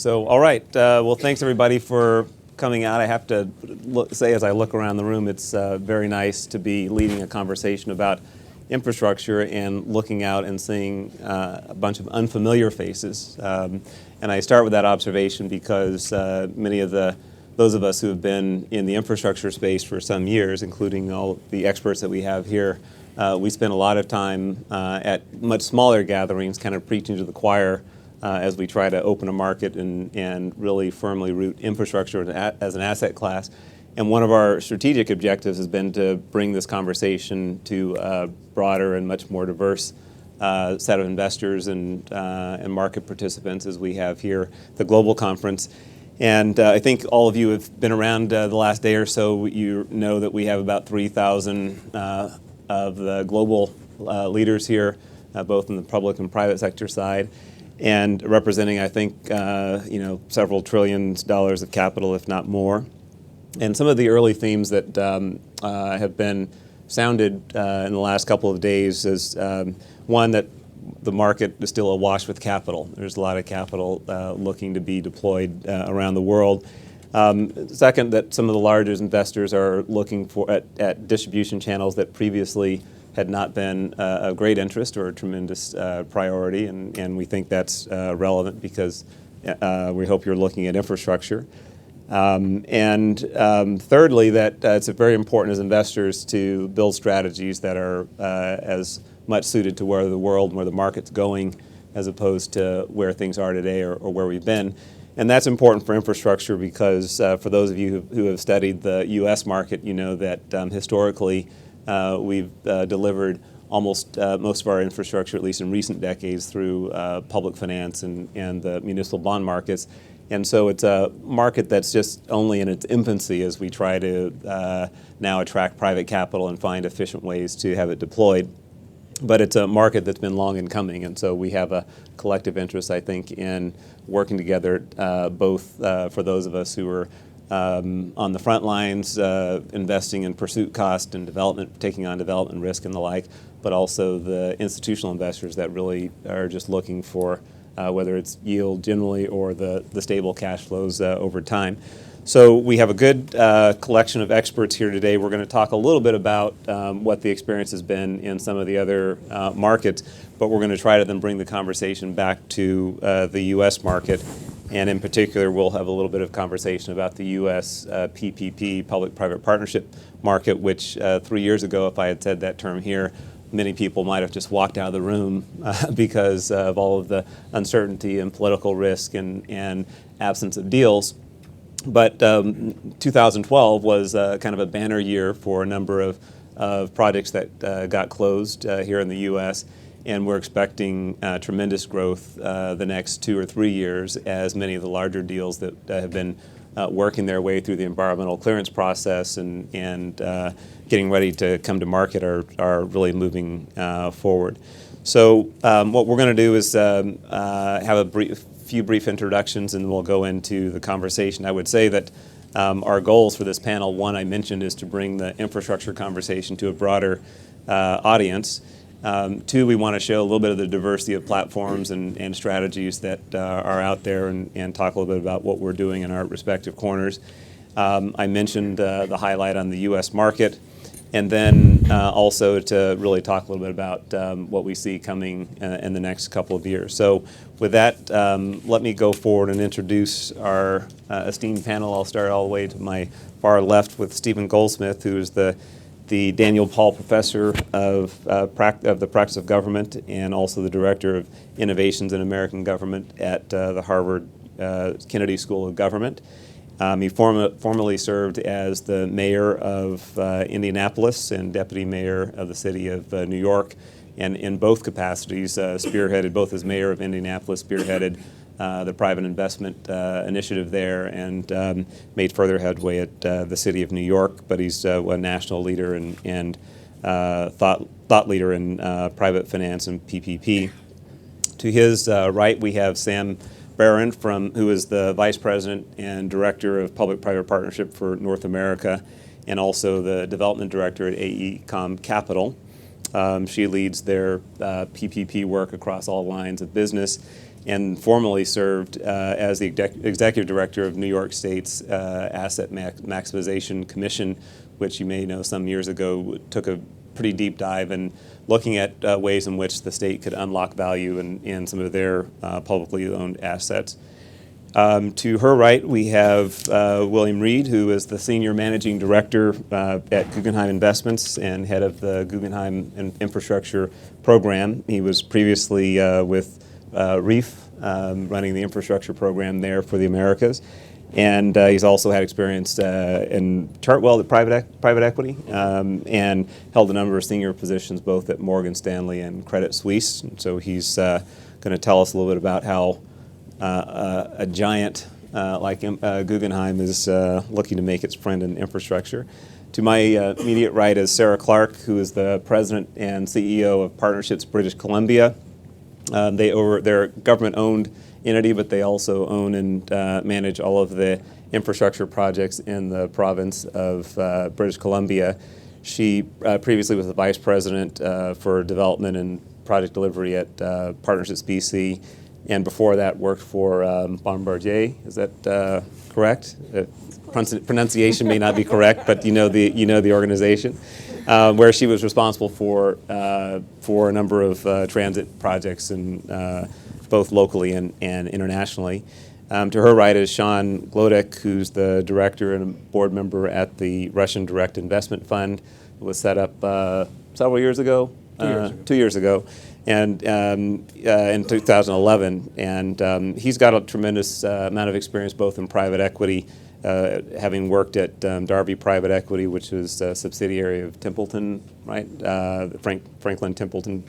All right. Well, thanks everybody for coming out. I have to say, as I look around the room, it's very nice to be leading a conversation about infrastructure and looking out and seeing a bunch of unfamiliar faces. And I start with that observation because many of those of us who have been in the infrastructure space for some years, including all the experts that we have here, we spend a lot of time at much smaller gatherings, kind of preaching to the choir as we try to open a market and really firmly root infrastructure as an asset class. And one of our strategic objectives has been to bring this conversation to a broader and much more diverse set of investors and market participants as we have here at the Global Conference. And I think all of you have been around the last day or so. You know that we have about 3,000 of the global leaders here, both in the public and private sector side, and representing, I think, several trillions dollars of capital, if not more. And some of the early themes that have been sounded in the last couple of days is one, that the market is still awash with capital. There's a lot of capital looking to be deployed around the world. Second, that some of the largest investors are looking at distribution channels that previously had not been of great interest or a tremendous priority, and we think that's relevant because we hope you're looking at infrastructure. Thirdly, that it's very important as investors to build strategies that are as much suited to where the world and where the market's going as opposed to where things are today or where we've been. And that's important for infrastructure because for those of you who have studied the U.S. market, you know that historically we've delivered almost most of our infrastructure, at least in recent decades, through public finance and the municipal bond markets. And so it's a market that's just only in its infancy as we try to now attract private capital and find efficient ways to have it deployed. But it's a market that's been long in coming, and so we have a collective interest, I think, in working together, both for those of us who are on the front lines, investing in pursuit cost and development, taking on development risk and the like, but also the institutional investors that really are just looking for whether it's yield generally or the stable cash flows over time. So we have a good collection of experts here today. We're going to talk a little bit about what the experience has been in some of the other markets, but we're going to try to then bring the conversation back to the U.S. market. And in particular, we'll have a little bit of conversation about the U.S. PPP, public-private partnership market, which 3 years ago, if I had said that term here, many people might have just walked out of the room because of all of the uncertainty and political risk and absence of deals. But 2012 was kind of a banner year for a number of projects that got closed here in the U.S., and we're expecting tremendous growth the next 2 or 3 years as many of the larger deals that have been working their way through the environmental clearance process and getting ready to come to market are really moving forward. So what we're going to do is have a few brief introductions, and we'll go into the conversation. I would say that our goals for this panel, one I mentioned, is to bring the infrastructure conversation to a broader audience. Two, we want to show a little bit of the diversity of platforms and strategies that are out there and talk a little bit about what we're doing in our respective corners. I mentioned the highlight on the U.S. market, and then also to really talk a little bit about what we see coming in the next couple of years. So with that, let me go forward and introduce our esteemed panel. I'll start all the way to my far left with Stephen Goldsmith, who is the Daniel Paul Professor of the Practice of Government and also the Director of Innovations in American Government at the Harvard Kennedy School of Government. He formerly served as the mayor of Indianapolis and deputy mayor of the city of New York, and in both capacities spearheaded, both as mayor of Indianapolis, spearheaded the private investment initiative there and made further headway at the city of New York. But he's a national leader and thought leader in private finance and PPP. To his right, we have Sam Barron, who is the Vice President and Director of Public-Private Partnership for North America, and also the Development Director at AECOM Capital. She leads their PPP work across all lines of business. and formerly served as the executive director of New York State's Asset Maximization Commission, which you may know some years ago took a pretty deep dive in looking at ways in which the state could unlock value in some of their publicly owned assets. To her right, we have William Reed, who is the Senior Managing Director at Guggenheim Investments and head of the Guggenheim Infrastructure Program. He was previously with REEF, running the infrastructure program there for the Americas. And he's also had experience in Chartwell at private equity, and held a number of senior positions both at Morgan Stanley and Credit Suisse. And so he's going to tell us a little bit about how a giant like Guggenheim is looking to make its friend in infrastructure. To my immediate right is Sarah Clark, who is the president and CEO of Partnerships British Columbia. They're a government-owned entity, but they also own and manage all of the infrastructure projects in the province of British Columbia. She previously was the vice president for development and project delivery at Partnerships BC, and before that worked for Bombardier. Is that correct? Pronunciation may not be correct, but you know the organization, where she was responsible for a number of transit projects and both locally and internationally. To her right is Sean Glodek, who's the director and a board member at the Russian Direct Investment Fund. It was set up several years ago. 2 years ago. And in 2011, and he's got a tremendous amount of experience both in private equity, having worked at Darby Private Equity, which was a subsidiary of Templeton, right? Franklin Templeton.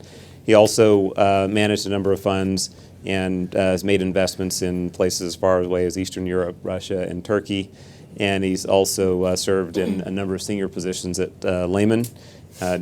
He also managed a number of funds and has made investments in places as far away as Eastern Europe, Russia, and Turkey. And he's also served in a number of senior positions at Lehman,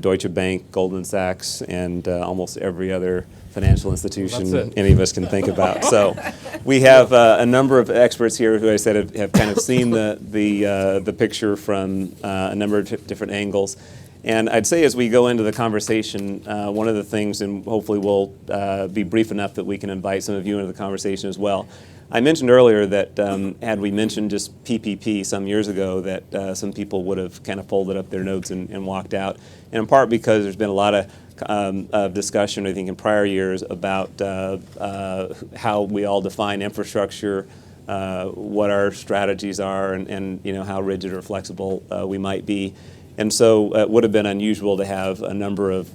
Deutsche Bank, Goldman Sachs, and almost every other financial institution any of us can think about. So we have a number of experts here who I said have kind of seen the picture from a number of different angles. And I'd say as we go into the conversation, one of the things, and hopefully we'll be brief enough that we can invite some of you into the conversation as well. I mentioned earlier that had we mentioned just PPP some years ago, that some people would have kind of folded up their notes and walked out. And in part because there's been a lot of discussion, I think, in prior years about how we all define infrastructure, what our strategies are, and you know, how rigid or flexible we might be. And so it would have been unusual to have a number of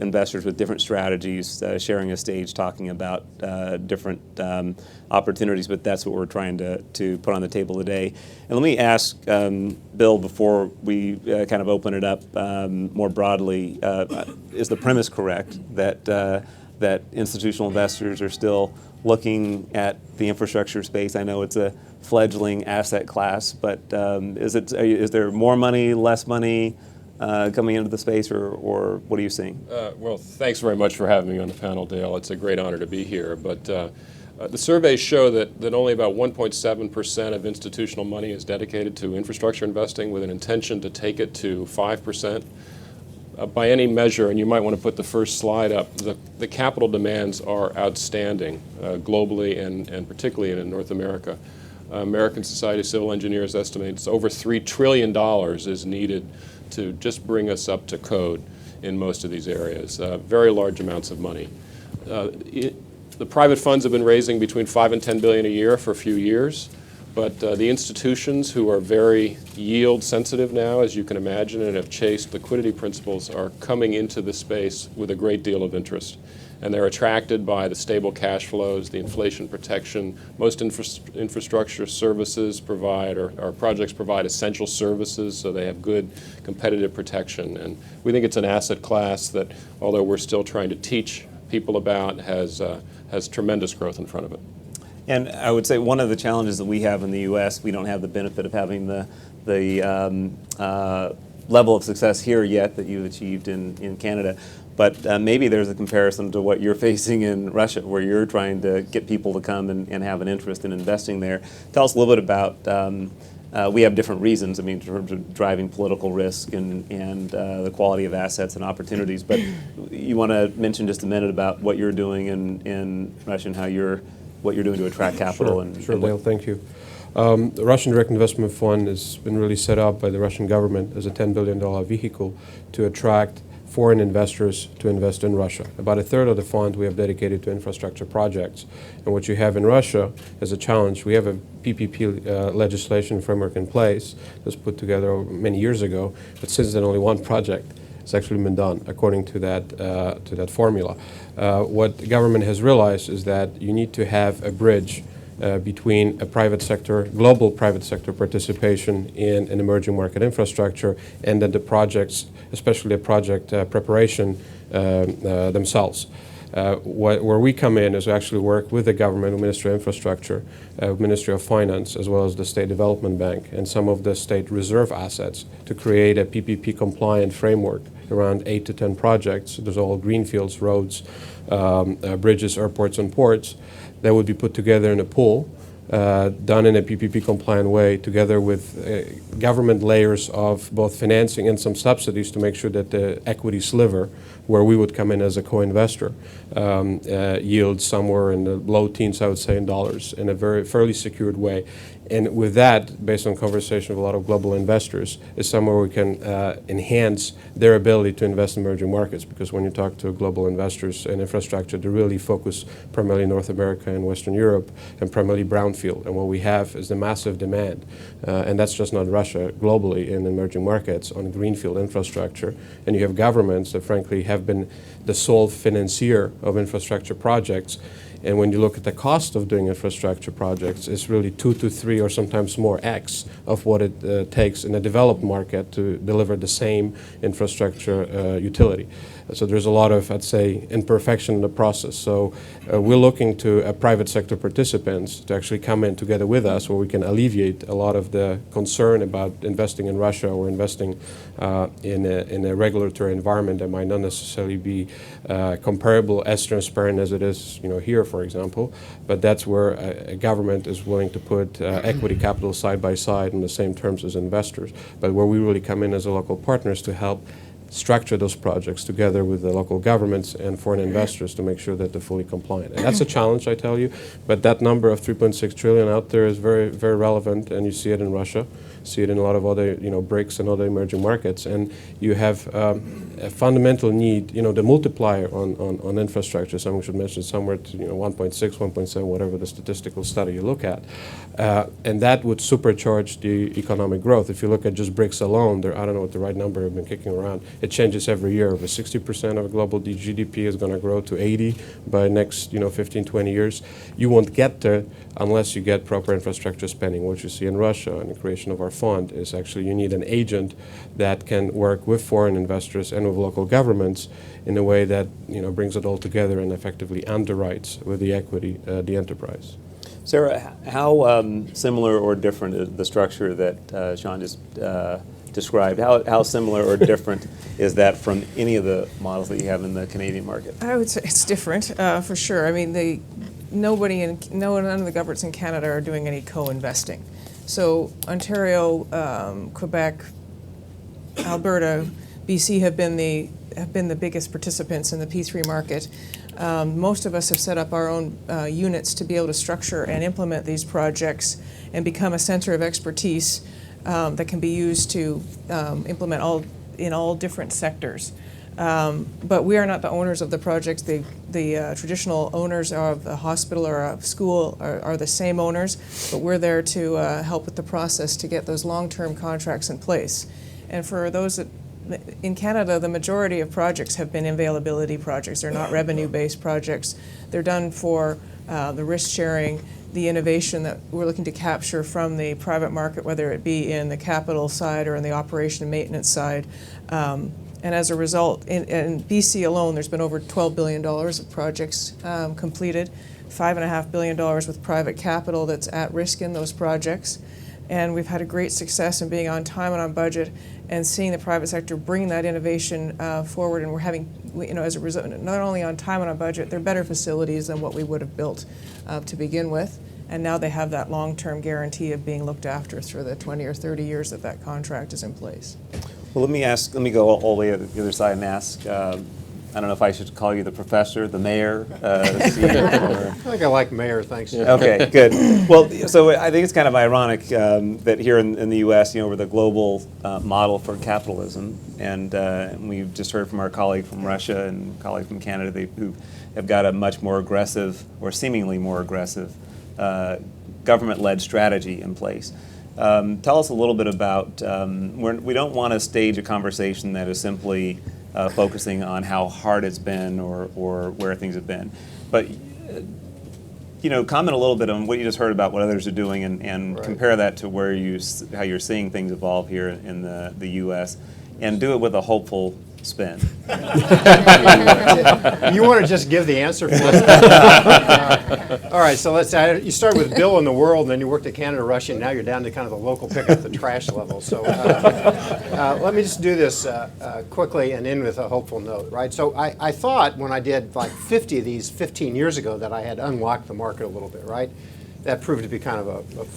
investors with different strategies sharing a stage talking about different opportunities, but that's what we're trying to put on the table today. And let me ask Bill, before we kind of open it up more broadly, is the premise correct that institutional investors are still looking at the infrastructure space? I know it's a fledgling asset class, but is there more money, less money coming into the space, or what are you seeing? Well, thanks very much for having me on the panel, Dale. It's a great honor to be here. But the surveys show that only about 1.7% of institutional money is dedicated to infrastructure investing, with an intention to take it to 5%. By any measure, and you might want to put the first slide up, the capital demands are outstanding globally and particularly in North America. American Society of Civil Engineers estimates over $3 trillion is needed to just bring us up to code in most of these areas. Very large amounts of money. The private funds have been raising between $5 and $10 billion a year for a few years. But the institutions, who are very yield sensitive now, as you can imagine, and have chased liquidity principles, are coming into the space with a great deal of interest. And they're attracted by the stable cash flows, the inflation protection. Most infrastructure services provide, or projects provide, essential services, so they have good competitive protection. And we think it's an asset class that, although we're still trying to teach people about, has tremendous growth in front of it. And I would say one of the challenges that we have in the U.S., we don't have the benefit of having the level of success here yet that you've achieved in Canada. But maybe there's a comparison to what you're facing in Russia, where you're trying to get people to come and have an interest in investing there. Tell us a little bit about we have different reasons. I mean, in terms of driving political risk and the quality of assets and opportunities. But you want to mention just a minute about what you're doing in Russia and what you're doing to attract capital. Sure, Dale, thank you. The Russian Direct Investment Fund has been really set up by the Russian government as a $10 billion vehicle to attract foreign investors to invest in Russia. About a third of the fund we have dedicated to infrastructure projects. And what you have in Russia as a challenge, we have a PPP legislation framework in place that was put together many years ago, but since then only one project has actually been done according to that formula. What the government has realized is that you need to have a bridge between a private sector, global private sector participation in an emerging market infrastructure, and then the projects, especially the project preparation themselves. Where we come in is we actually work with the government, the Ministry of Infrastructure, Ministry of Finance, as well as the State Development Bank and some of the state reserve assets to create a PPP compliant framework around 8 to 10 projects. There's all greenfields, roads, bridges, airports, and ports that would be put together in a pool, done in a PPP compliant way, together with government layers of both financing and some subsidies to make sure that the equity sliver, where we would come in as a co-investor, yields somewhere in the low teens, I would say, in dollars, in a fairly secured way. And with that, based on conversation with a lot of global investors, is somewhere we can enhance their ability to invest in emerging markets. Because when you talk to global investors in infrastructure, they really focus primarily North America and Western Europe, and primarily brownfield. And what we have is the massive demand, and that's just not Russia, globally in emerging markets on greenfield infrastructure. And you have governments that frankly have been the sole financier of infrastructure projects. And when you look at the cost of doing infrastructure projects, it's really 2 to 3 or sometimes more X of what it takes in a developed market to deliver the same infrastructure utility. So there's a lot of, I'd say, imperfection in the process. So we're looking to private sector participants to actually come in together with us, where we can alleviate a lot of the concern about investing in Russia or investing in a regulatory environment that might not necessarily be comparable, as transparent as it is, here, for example. But that's where a government is willing to put equity capital side by side on the same terms as investors. But where we really come in as a local partners to help structure those projects together with the local governments and foreign investors to make sure that they're fully compliant. And that's a challenge, I tell you, but that number of 3.6 trillion out there is very, very relevant, and you see it in Russia, see it in a lot of other, BRICS and other emerging markets, and you have a fundamental need, the multiplier on infrastructure, someone should mention somewhere to, 1.6, 1.7, whatever the statistical study you look at, and that would supercharge the economic growth. If you look at just BRICS alone, I don't know what the right number I've been kicking around, it changes every year. Over 60% of global GDP is going to grow to 80 by next 15, 20 years. You won't get there unless you get proper infrastructure spending. What you see in Russia and the creation of our fund is actually you need an agent that can work with foreign investors and with local governments in a way that brings it all together and effectively underwrites with the equity the enterprise. Sarah, how similar or different is the structure that Sean just described? How similar or different is that from any of the models that you have in the Canadian market? I would say it's different, for sure. I mean, none of the governments in Canada are doing any co-investing. So Ontario, Quebec, Alberta, BC have been the biggest participants in the P3 market. Most of us have set up our own units to be able to structure and implement these projects and become a center of expertise that can be used to implement in all different sectors. But we are not the owners of the projects. The traditional owners of a hospital or a school are the same owners, but we're there to help with the process to get those long-term contracts in place. And for those that in Canada, the majority of projects have been availability projects. They're not revenue-based projects. They're done for the risk sharing, the innovation that we're looking to capture from the private market, whether it be in the capital side or in the operation and maintenance side. And as a result, in BC alone, there's been over $12 billion of projects completed, $5.5 billion with private capital that's at risk in those projects. And we've had a great success in being on time and on budget and seeing the private sector bring that innovation forward. And we're having, as a result, not only on time and on budget, they're better facilities than what we would have built to begin with. And now they have that long-term guarantee of being looked after through the 20 or 30 years that that contract is in place. Well, let me go all the way to the other side and ask, I don't know if I should call you the professor, the mayor, Steve, or... I think I like mayor, thanks. Okay, good. Well, so I think it's kind of ironic that here in the U.S., we're the global model for capitalism, and we've just heard from our colleague from Russia and colleague from Canada who have got a much more aggressive, or seemingly more aggressive, government-led strategy in place. Tell us a little bit about, we don't want to stage a conversation that is simply focusing on how hard it's been or where things have been. But, comment a little bit on what you just heard about what others are doing and Right. compare that to how you're seeing things evolve here in the U.S. and do it with a hopeful spin. You want to just give the answer for us? All right, so you start with Bill in the world, and then you worked at Canada, Russia, and now you're down to kind of the local pick up the trash level. So let me just do this quickly and end with a hopeful note, right? So I thought when I did like 50 of these 15 years ago that I had unlocked the market a little bit, right? That proved to be kind of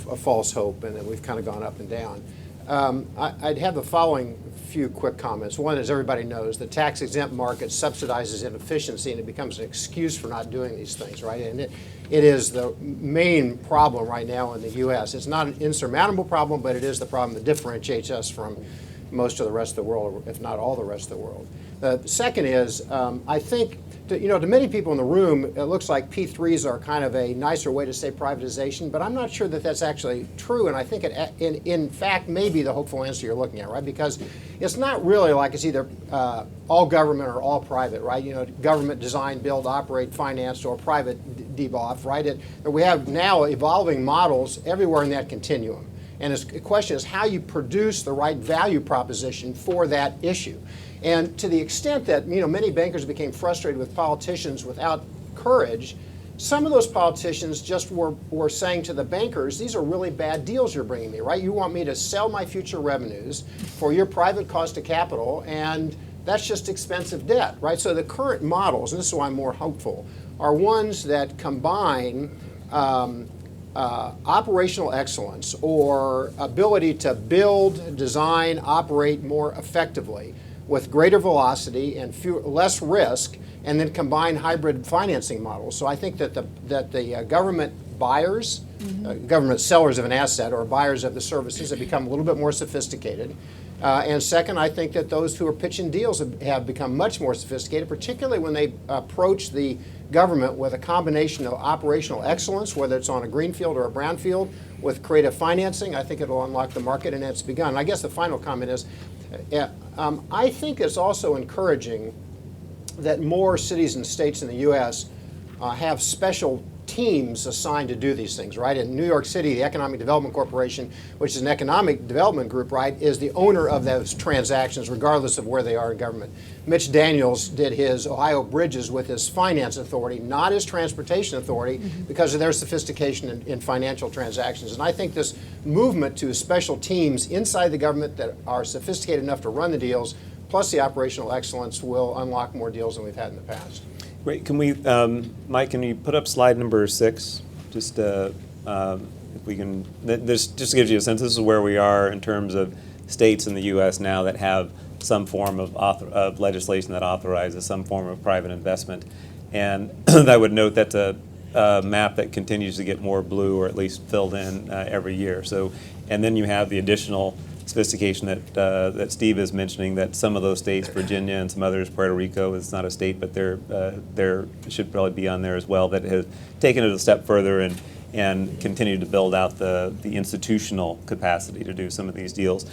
a false hope, and then we've kind of gone up and down. I'd have the following few quick comments. One, as everybody knows, the tax-exempt market subsidizes inefficiency, and it becomes an excuse for not doing these things, right? And it is the main problem right now in the U.S. It's not an insurmountable problem, but it is the problem that differentiates us from most of the rest of the world, if not all the rest of the world. The second is, I think, to many people in the room, it looks like P3s are kind of a nicer way to say privatization, but I'm not sure that that's actually true, and I think it, in fact, may be the hopeful answer you're looking at, right? Because it's not really like it's either all government or all private, right? Government design, build, operate, financed, or private devolve, right? We have now evolving models everywhere in that continuum. And the question is how you produce the right value proposition for that issue. And to the extent that many bankers became frustrated with politicians without courage, some of those politicians just were saying to the bankers, these are really bad deals you're bringing me, right? You want me to sell my future revenues for your private cost of capital, and that's just expensive debt, right? So the current models, and this is why I'm more hopeful, are ones that combine operational excellence or ability to build, design, operate more effectively with greater velocity and less risk, and then combine hybrid financing models. So I think that the government buyers, government sellers of an asset or buyers of the services have become a little bit more sophisticated. And second, I think that those who are pitching deals have become much more sophisticated, particularly when they approach the government with a combination of operational excellence, whether it's on a greenfield or a brownfield, with creative financing. I think it'll unlock the market, and it's begun. I guess the final comment is, I think it's also encouraging that more cities and states in the U.S. Have special teams assigned to do these things, right? In New York City, the Economic Development Corporation, which is an economic development group, right, is the owner of those transactions regardless of where they are in government. Mitch Daniels did his Ohio Bridges with his finance authority, not his transportation authority, because of their sophistication in financial transactions. And I think this movement to special teams inside the government that are sophisticated enough to run the deals, plus the operational excellence, will unlock more deals than we've had in the past. Great. Can we, Mike, can you put up slide number 6? Just if we can, this just gives you a sense. This is where we are in terms of states in the U.S. now that have some form of legislation that authorizes some form of private investment. And I would note that's a map that continues to get more blue, or at least filled in every year. So, and then you have the additional sophistication that Steve is mentioning, that some of those states, Virginia and some others, Puerto Rico is not a state, but they're should probably be on there as well, that has taken it a step further and continued to build out the institutional capacity to do some of these deals.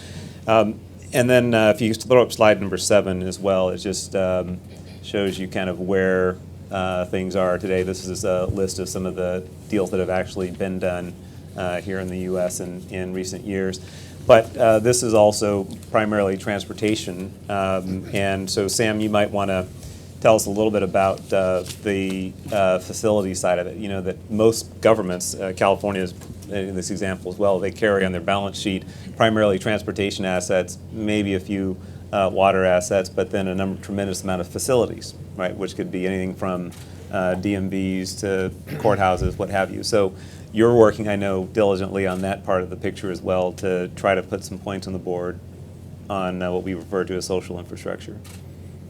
And then if you throw up slide number 7 as well, it just shows you kind of where things are today. This is a list of some of the deals that have actually been done here in the U.S. in recent years. But this is also primarily transportation. And so, Sam, you might want to tell us a little bit about the facility side of it. You know, that most governments, California is in this example as well, they carry on their balance sheet primarily transportation assets, maybe a few water assets, but then a tremendous amount of facilities, right, which could be anything from DMVs to courthouses, what have you. So you're working, I know, diligently on that part of the picture as well to try to put some points on the board on what we refer to as social infrastructure.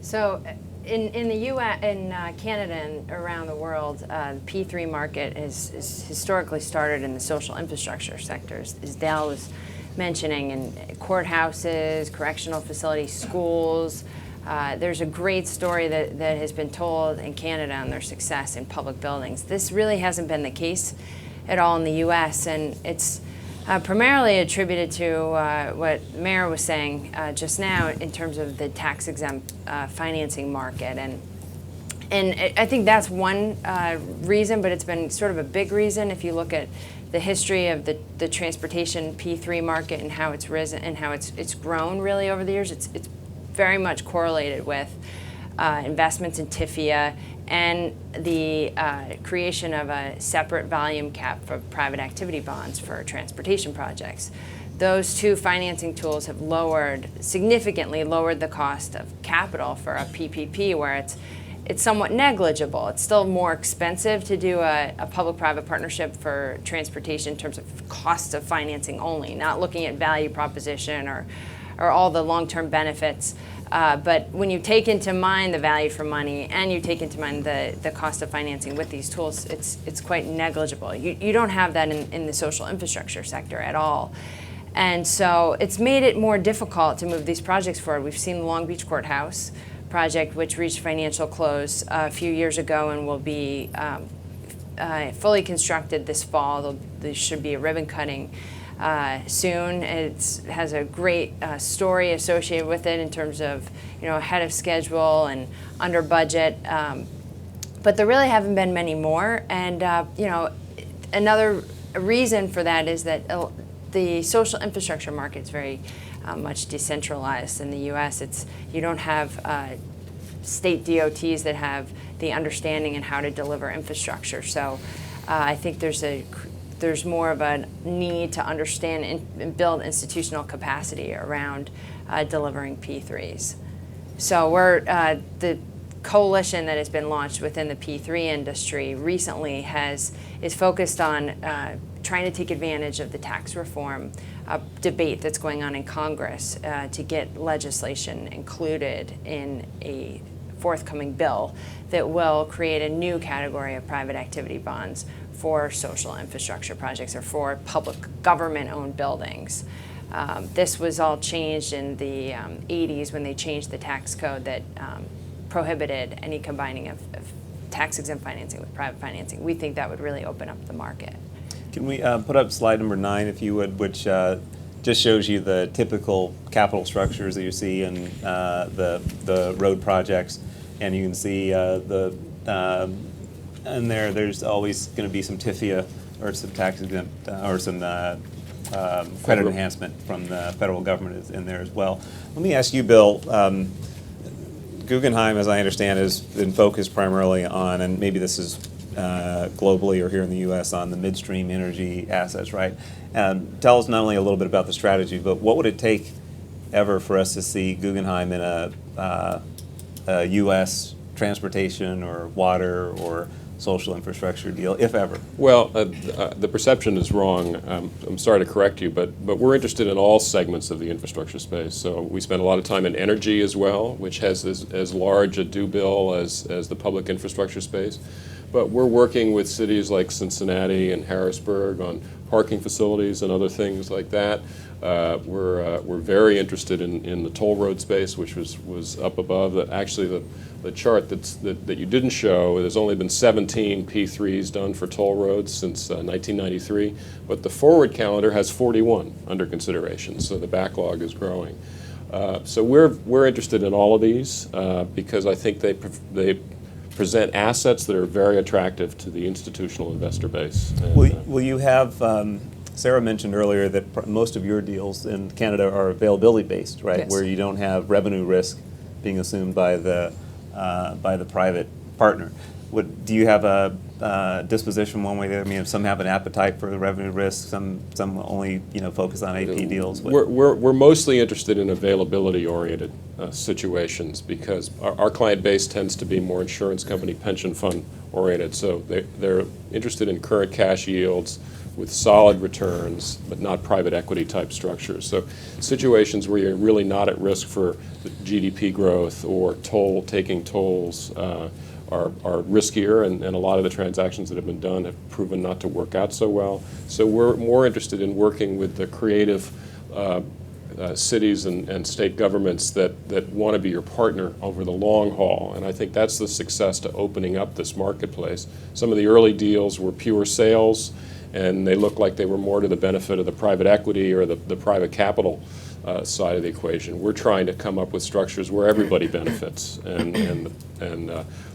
So in the U.S., in Canada and around the world, the P3 market is historically started in the social infrastructure sectors, as Dale was mentioning, in courthouses, correctional facilities, schools. There's a great story that has been told in Canada on their success in public buildings. This really hasn't been the case at all in the U.S., and it's primarily attributed to what the Mayor was saying just now in terms of the tax-exempt financing market. And I think that's one reason, but it's been sort of a big reason if you look at the history of the transportation P3 market and how it's risen and how it's grown really over the years. It's very much correlated with investments in TIFIA and the creation of a separate volume cap for private activity bonds for transportation projects. Those two financing tools have significantly lowered the cost of capital for a PPP, where it's somewhat negligible. It's still more expensive to do a public-private partnership for transportation in terms of cost of financing only, not looking at value proposition or all the long-term benefits. But when you take into mind the value for money and you take into mind the cost of financing with these tools, it's quite negligible. You don't have that in the social infrastructure sector at all. And so it's made it more difficult to move these projects forward. We've seen the Long Beach Courthouse project, which reached financial close a few years ago and will be fully constructed this fall. There should be a ribbon cutting soon. It has a great story associated with it in terms of, ahead of schedule and under budget. But there really haven't been many more. And, another reason for that is that the social infrastructure market is very much decentralized in the U.S. You don't have state DOTs that have the understanding and how to deliver infrastructure. So I think there's more of a need to understand and build institutional capacity around delivering P3s. So the coalition that has been launched within the P3 industry recently is focused on trying to take advantage of the tax reform debate that's going on in Congress to get legislation included in a forthcoming bill that will create a new category of private activity bonds for social infrastructure projects or for public government-owned buildings. This was all changed in the 80s when they changed the tax code that prohibited any combining of tax-exempt financing with private financing. We think that would really open up the market. Can we put up slide number 9, if you would, which just shows you the typical capital structures that you see in the road projects, and you can see in there's always going to be some TIFIA or some tax-exempt or some credit enhancement from the federal government is in there as well. Let me ask you, Bill. Guggenheim, as I understand, has been focused primarily on, and maybe this is globally or here in the U.S., on the midstream energy assets, right? Tell us not only a little bit about the strategy, but what would it take ever for us to see Guggenheim in a U.S. transportation or water or social infrastructure deal, if ever? Well, the perception is wrong. I'm sorry to correct you, but we're interested in all segments of the infrastructure space. So we spend a lot of time in energy as well, which has as large a due bill as the public infrastructure space. But we're working with cities like Cincinnati and Harrisburg on parking facilities and other things like that. We're very interested in the toll road space, which was up above. That actually the chart that you didn't show, there's only been 17 P3s done for toll roads since 1993, but the forward calendar has 41 under consideration, so the backlog is growing. So we're interested in all of these because I think they present assets that are very attractive to the institutional investor base. And, will you have, Sarah mentioned earlier that most of your deals in Canada are availability based, right? Yes. Where you don't have revenue risk being assumed by the by the private partner. Do you have a disposition one way or the other? I mean, some have an appetite for the revenue risk, some only focus on AP deals. We're mostly interested in availability-oriented situations because our client base tends to be more insurance company, pension fund oriented. So they're interested in current cash yields with solid returns, but not private equity type structures. So situations where you're really not at risk for GDP growth or taking tolls are riskier, and a lot of the transactions that have been done have proven not to work out so well. So we're more interested in working with the creative cities and state governments that want to be your partner over the long haul. And I think that's the success to opening up this marketplace. Some of the early deals were pure sales, and they looked like they were more to the benefit of the private equity or the private capital side of the equation. We're trying to come up with structures where everybody benefits, and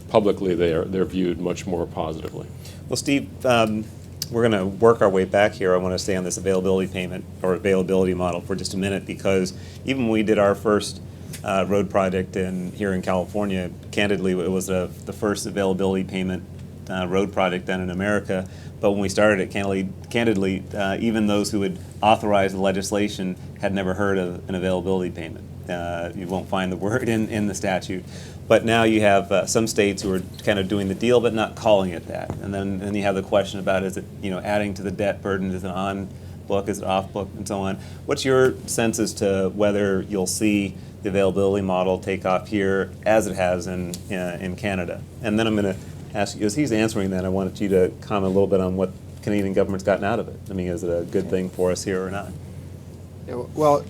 publicly they're viewed much more positively. Well, Steve, we're going to work our way back here. I want to stay on this availability payment or availability model for just a minute, because even when we did our first road project here in California, candidly, it was the first availability payment road project done in America. But when we started it, candidly, even those who would authorize the legislation had never heard of an availability payment. You won't find the word in the statute. But now you have some states who are kind of doing the deal but not calling it that. And then you have the question about, is it adding to the debt burden? Is it on book? Is it off book? And so on. What's your sense as to whether you'll see the availability model take off here as it has in Canada? And then I'm going to ask you, as he's answering that, I wanted you to comment a little bit on what Canadian government's gotten out of it. I mean, is it a good thing for us here or not? Well,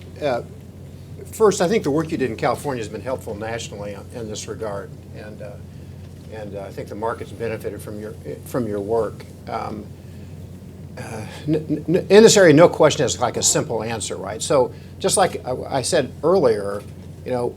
first, I think the work you did in California has been helpful nationally in this regard, and I think the market's benefited from your work. In this area, no question is like a simple answer, right? So, just like I said earlier,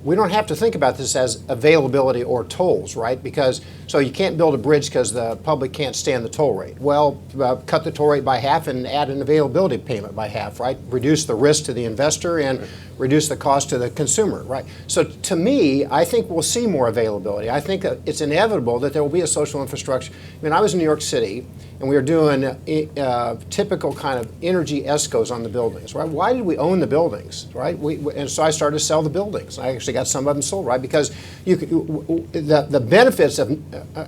we don't have to think about this as availability or tolls, right? Because so you can't build a bridge because the public can't stand the toll rate. Well, cut the toll rate by half and add an availability payment by half, right? Reduce the risk to the investor and reduce the cost to the consumer, right? So to me, I think we'll see more availability. I think it's inevitable that there will be a social infrastructure. I mean, I was in New York City, and we were doing typical kind of energy ESCOs on the buildings, right? Why did we own the buildings, right? And so I started to sell the buildings. I actually got some of them sold, right? Because the benefits of,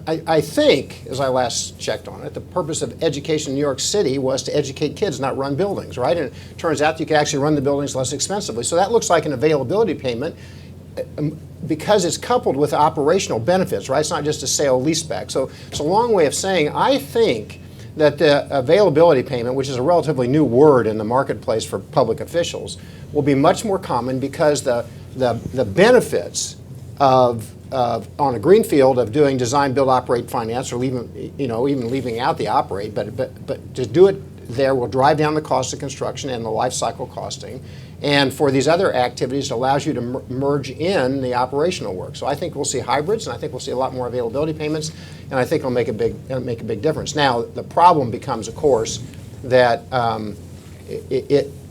I think, as I last checked on it, the purpose of education in New York City was to educate kids, not run buildings, right? And it turns out you can actually run the buildings less expensively. So that looks like an availability payment because it's coupled with operational benefits, right? It's not just a sale leaseback. So it's a long way of saying I think that the availability payment, which is a relatively new word in the marketplace for public officials, will be much more common because the benefits of on a greenfield of doing design, build, operate, finance, or even leaving out the operate, but to do it there will drive down the cost of construction and the life cycle costing. And for these other activities, it allows you to merge in the operational work. So I think we'll see hybrids, and I think we'll see a lot more availability payments, and I think it'll make a big difference. Now, the problem becomes, of course, that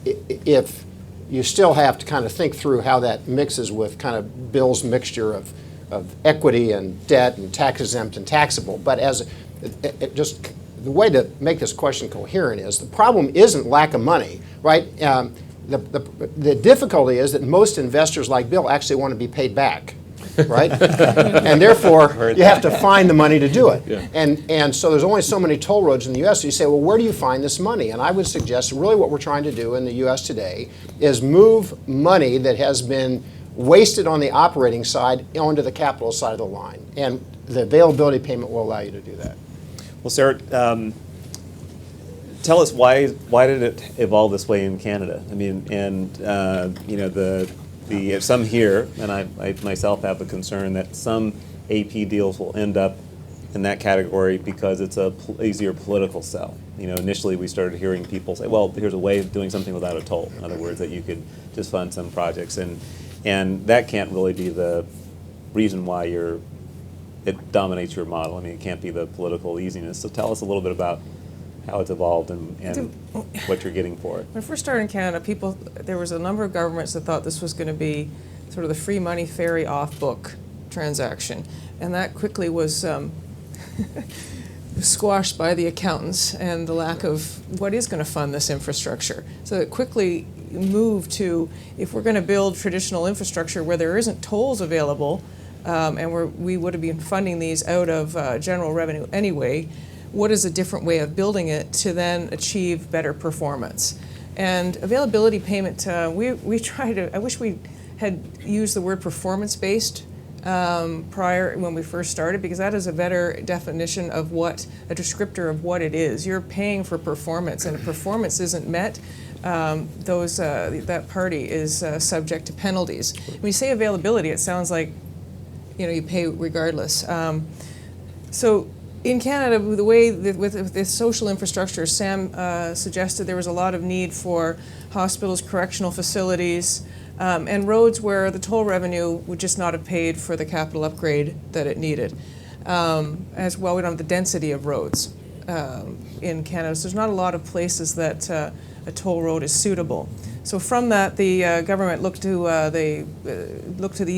if you still have to kind of think through how that mixes with kind of Bill's mixture of equity and debt and tax-exempt and taxable. But just the way to make this question coherent is the problem isn't lack of money, right? The difficulty is that most investors like Bill actually want to be paid back, right? And therefore, you have to find the money to do it. Yeah. And so there's only so many toll roads in the U.S. So you say, well, where do you find this money? And I would suggest really what we're trying to do in the U.S. today is move money that has been wasted on the operating side onto the capital side of the line. And the availability payment will allow you to do that. Well, Sarah, tell us why did it evolve this way in Canada? I mean, and some here, and I myself have a concern that some AP deals will end up in that category because it's a easier political sell. Initially we started hearing people say, well, here's a way of doing something without a toll. In other words, that you could just fund some projects, and that can't really be the reason why it dominates your model. I mean, it can't be the political easiness. So tell us a little bit about how it's evolved and what you're getting for it. When I first started in Canada, there was a number of governments that thought this was going to be sort of the free money ferry off book transaction. And that quickly was squashed by the accountants and the lack of what is going to fund this infrastructure. So it quickly moved to, if we're going to build traditional infrastructure where there isn't tolls available, and we would have been funding these out of general revenue anyway, what is a different way of building it to then achieve better performance? And availability payment, we try to, I wish we had used the word performance-based prior when we first started, because that is a better definition of what, a descriptor of what it is. You're paying for performance, and if performance isn't met, that party is subject to penalties. When you say availability, it sounds like, you know, you pay regardless. So in Canada, the way with the social infrastructure, Sam suggested there was a lot of need for hospitals, correctional facilities, and roads where the toll revenue would just not have paid for the capital upgrade that it needed. As well, we don't have the density of roads in Canada, so there's not a lot of places that a toll road is suitable. So from that, the government looked to the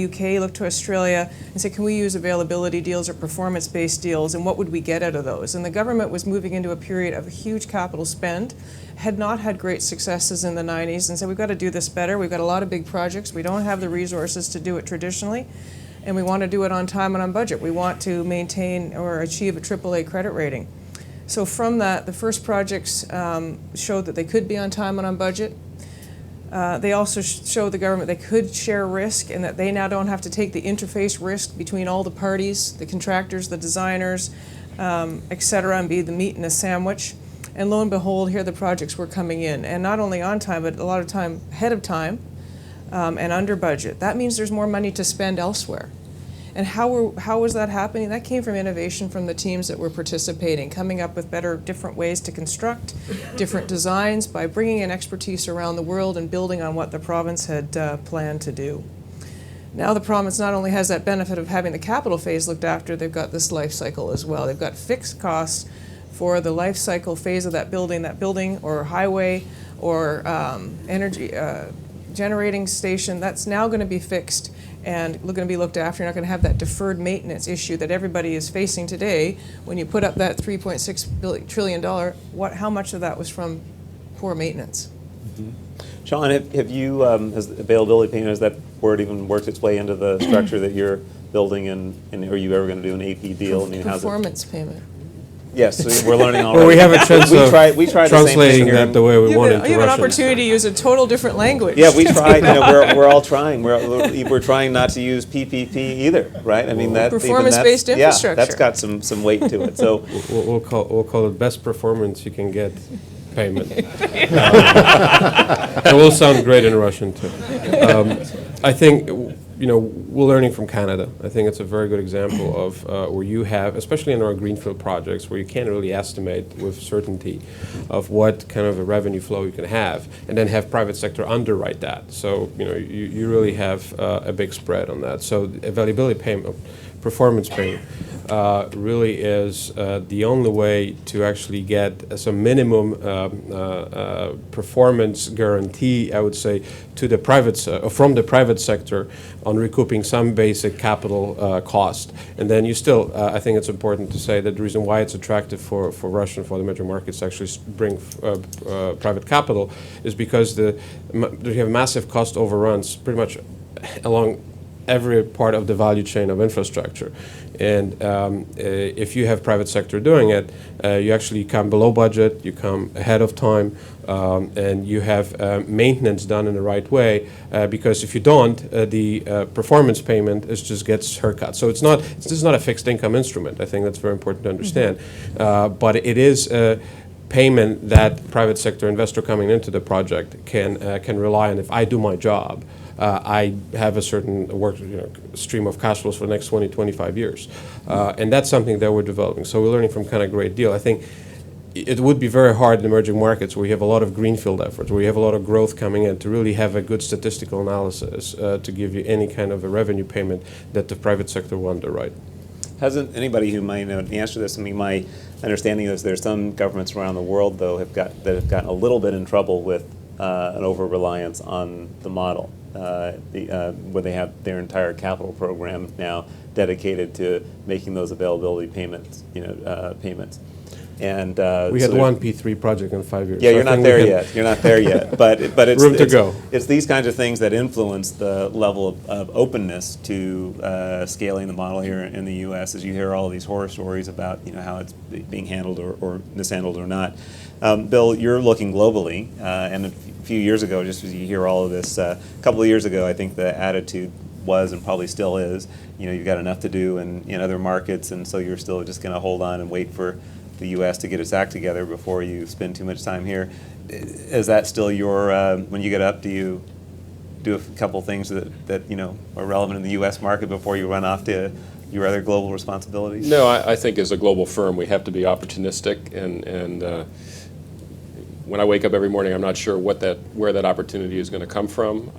UK, looked to Australia, and said, can we use availability deals or performance-based deals, and what would we get out of those? And the government was moving into a period of huge capital spend, had not had great successes in the 90s, and said, we've got to do this better. We've got a lot of big projects. We don't have the resources to do it traditionally, and we want to do it on time and on budget. We want to maintain or achieve a AAA credit rating. So from that, the first projects showed that they could be on time and on budget. They also showed the government they could share risk, and that they now don't have to take the interface risk between all the parties, the contractors, the designers, et cetera, and be the meat in a sandwich. And lo and behold, here the projects were coming in, and not only on time, but a lot of time ahead of time and under budget. That means there's more money to spend elsewhere. And how was that happening? That came from innovation from the teams that were participating, coming up with better, different ways to construct, different designs by bringing in expertise around the world and building on what the province had planned to do. Now the province not only has that benefit of having the capital phase looked after, they've got this life cycle as well. They've got fixed costs for the life cycle phase of that building or highway or energy generating station. That's now going to be fixed and going to be looked after. You're not going to have that deferred maintenance issue that everybody is facing today. When you put up that $3.6 trillion, how much of that was from poor maintenance? Mm-hmm. Sean, have you, has availability payment, has that word even worked its way into the structure that you're building, and are you ever going to do an AP deal? I mean, performance payment. Yes, so we're learning already. Well, we have a chance of translating that the way we want it to You have an Russian. opportunity to use a total different language. Yeah, we tried. We're all trying. We're trying not to use PPP either, right? I mean, that performance-based infrastructure. Yeah, that's got some weight to it. So We'll call it best performance you can get payment. It will sound great in Russian too. I think we're learning from Canada. I think it's a very good example of where you have, especially in our greenfield projects, where you can't really estimate with certainty of what kind of a revenue flow you can have, and then have private sector underwrite that. So you really have a big spread on that. So availability payment, performance payment, really is the only way to actually get some minimum performance guarantee, I would say, to the private from the private sector on recouping some basic capital cost. And then you still, I think it's important to say that the reason why it's attractive for Russia and for the major markets to actually bring private capital is because you have massive cost overruns pretty much along every part of the value chain of infrastructure. And if you have private sector doing it, you actually come below budget, you come ahead of time, and you have maintenance done in the right way, because if you don't, the performance payment just gets haircut. So this is not a fixed income instrument. I think that's very important to understand. But it is a payment that private sector investor coming into the project can rely on. If I do my job, I have a certain stream of cash flows for the next 20, 25 years. And that's something that we're developing. So we're learning from kind of great deal. I think it would be very hard in emerging markets where you have a lot of greenfield efforts, where you have a lot of growth coming in, to really have a good statistical analysis to give you any kind of a revenue payment that the private sector will underwrite. hasn't anybody who might know the answer to this? I mean, my understanding is there's some governments around the world, though, that have gotten a little bit in trouble with an over-reliance on the model. where they have their entire capital program now dedicated to making those availability payments, payments. And We had one P3 project in 5 years. yeah, so I you're not think we there can- yet. You're not there yet. But it's Room to go. It's these kinds of things that influence the level of openness to scaling the model here in the U.S. As you hear all these horror stories about how it's being handled or mishandled or not. Bill, you're looking globally, and a few years ago, just as you hear all of this, a couple of years ago, I think the attitude was and probably still is, you've got enough to do in other markets, and so you're still just going to hold on and wait for the U.S. to get its act together before you spend too much time here. Is that still your, when you get up, do you do a couple things that are relevant in the U.S. market before you run off to your other global responsibilities? No, I think as a global firm, we have to be opportunistic, and when I wake up every morning, I'm not sure where that opportunity is going to come from.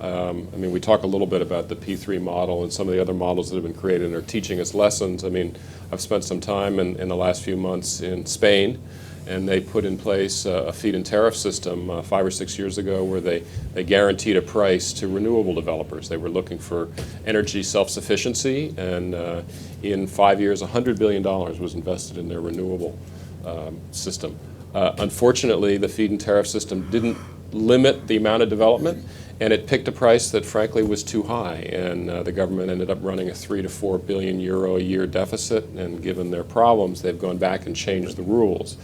We talk a little bit about the P3 model and some of the other models that have been created and are teaching us lessons. I've spent some time in the last few months in Spain, and they put in place a feed-in tariff system 5 or 6 years ago where they guaranteed a price to renewable developers. They were looking for energy self-sufficiency, and in 5 years, $100 billion was invested in their renewable system. Unfortunately, the feed-in tariff system didn't limit the amount of development, and it picked a price that frankly was too high, and the government ended up running a 3 to 4 billion euro a year deficit, and given their problems, they've gone back and changed the rules,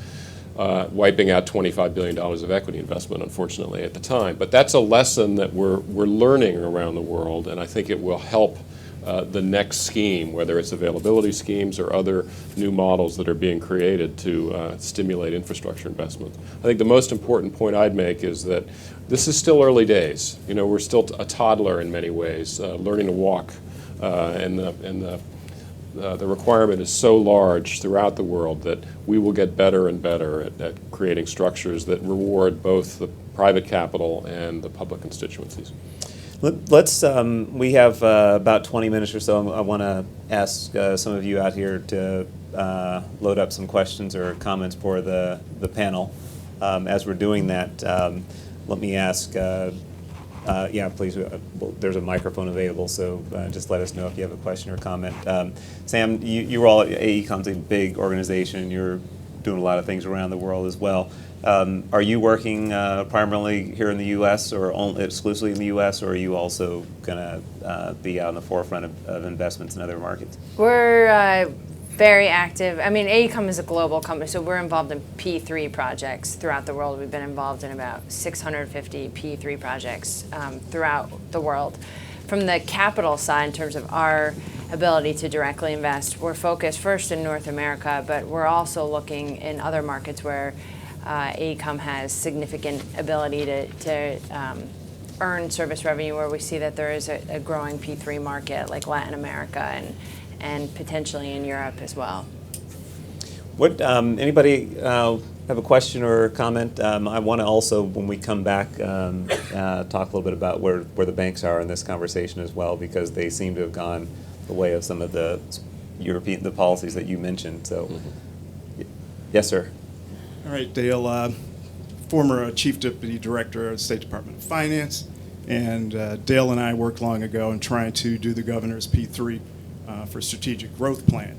wiping out $25 billion of equity investment, unfortunately, at the time. But that's a lesson that we're learning around the world, and I think it will help the next scheme, whether it's availability schemes or other new models that are being created to stimulate infrastructure investment. I think the most important point I'd make is that this is still early days. We're still a toddler in many ways, learning to walk, and the requirement is so large throughout the world that we will get better and better at creating structures that reward both the private capital and the public constituencies. Let's. We have about 20 minutes or so. I want to ask some of you out here to load up some questions or comments for the panel. As we're doing that, let me ask. Yeah, please. There's a microphone available, so just let us know if you have a question or comment. Sam, you were all at AECOM's a big organization. You're doing a lot of things around the world as well. Are you working primarily here in the U.S. or only exclusively in the U.S., or are you also going to be out in the forefront of investments in other markets? We're very active. AECOM is a global company, so we're involved in P3 projects throughout the world. We've been involved in about 650 P3 projects throughout the world. From the capital side, in terms of our ability to directly invest, we're focused first in North America, but we're also looking in other markets where AECOM has significant ability to earn service revenue, where we see that there is a growing P3 market, like Latin America and potentially in Europe as well. What anybody have a question or comment? I want to also, when we come back, talk a little bit about where the banks are in this conversation as well, because they seem to have gone the way of some of the the policies that you mentioned. So, yes, sir. All right, Dale, former Chief Deputy Director of the State Department of Finance, and Dale and I worked long ago in trying to do the governor's P3 for Strategic Growth Plan.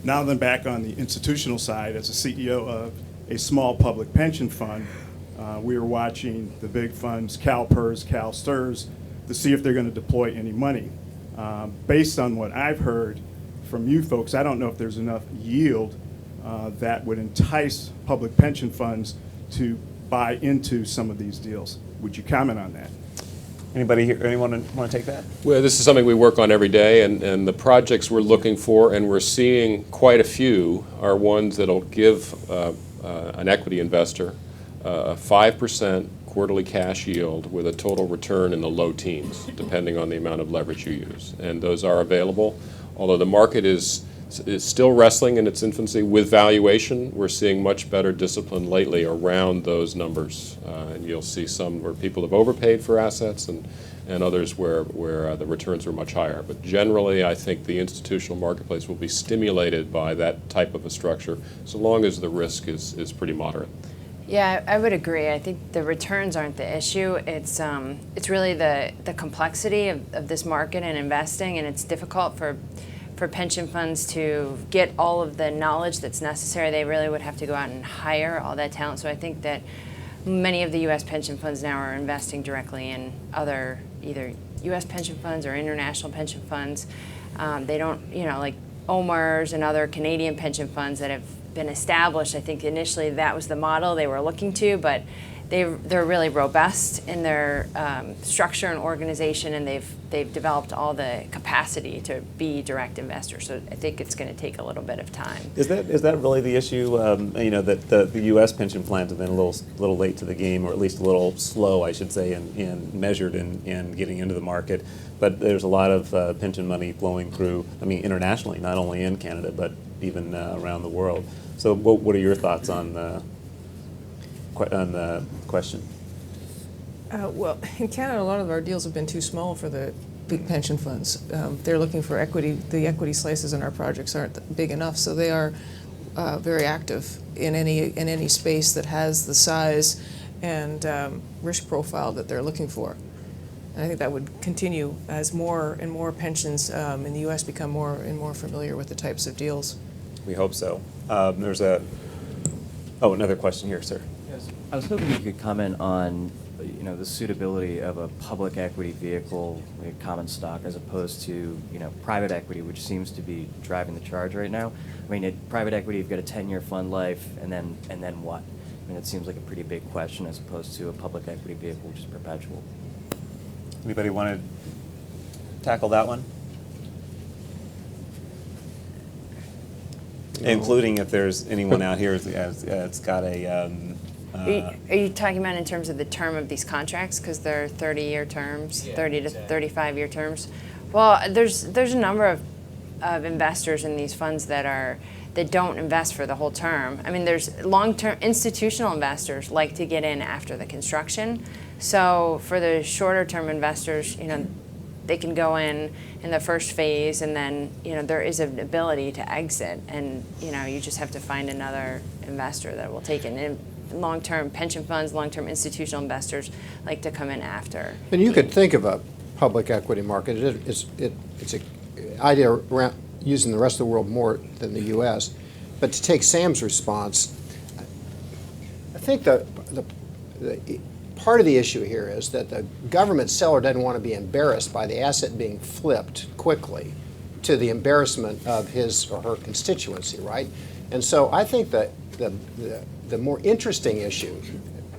Now then, back on the institutional side, as a CEO of a small public pension fund, we are watching the big funds, CalPERS, CalSTRS, to see if they're going to deploy any money. Based on what I've heard from you folks, I don't know if there's enough yield that would entice public pension funds to buy into some of these deals. Would you comment on that? Anybody here? Anyone want to take that? Well, this is something we work on every day, and the projects we're looking for, and we're seeing quite a few, are ones that'll give an equity investor a 5% quarterly cash yield with a total return in the low teens, depending on the amount of leverage you use. And those are available. Although the market is still wrestling in its infancy with valuation, we're seeing much better discipline lately around those numbers. And you'll see some where people have overpaid for assets and others where the returns are much higher. But generally, I think the institutional marketplace will be stimulated by that type of a structure, so long as the risk is pretty moderate. Yeah, I would agree. I think the returns aren't the issue. It's really the complexity of this market and investing, and it's difficult for pension funds to get all of the knowledge that's necessary. They really would have to go out and hire all that talent. So I think that many of the U.S. pension funds now are investing directly in other either U.S. pension funds or international pension funds. They don't, like OMERS and other Canadian pension funds that have been established. I think initially that was the model they were looking to, but they're really robust in their structure and organization, and they've developed all the capacity to be direct investors. So I think it's going to take a little bit of time. Is that really the issue? That the U.S. pension plans have been a little late to the game, or at least a little slow, I should say, in measured in getting into the market. But there's a lot of pension money flowing through. I mean, internationally, not only in Canada, but even around the world. So, what are your thoughts on the question? Well, in Canada, a lot of our deals have been too small for the big pension funds. They're looking for equity. The equity slices in our projects aren't big enough, so they are very active in any space that has the size and risk profile that they're looking for. And I think that would continue as more and more pensions in the U.S. become more and more familiar with the types of deals. We hope so. There's another question here, sir. Yes. I was hoping you could comment on, the suitability of a public equity vehicle, like common stock, as opposed to, private equity, which seems to be driving the charge right now. I mean, private equity, you've got a 10-year fund life, and then what? I mean, it seems like a pretty big question as opposed to a public equity vehicle, which is perpetual. Anybody want to tackle that one? Including if there's anyone out here that's got a... Are you talking about in terms of the term of these contracts? Because they're 30-year terms, 30 to 35-year terms. Well, there's a number of investors in these funds that don't invest for the whole term. I mean, there's long-term institutional investors like to get in after the construction. So for the shorter-term investors, they can go in the first phase, and then there is an ability to exit, and you just have to find another investor that will take it. And long-term pension funds, long-term institutional investors like to come in after. And you could think of a public equity market. It's an idea around using the rest of the world more than the U.S. But to take Sam's response, I think the part of the issue here is that the government seller doesn't want to be embarrassed by the asset being flipped quickly to the embarrassment of his or her constituency, right? And so I think that the more interesting issue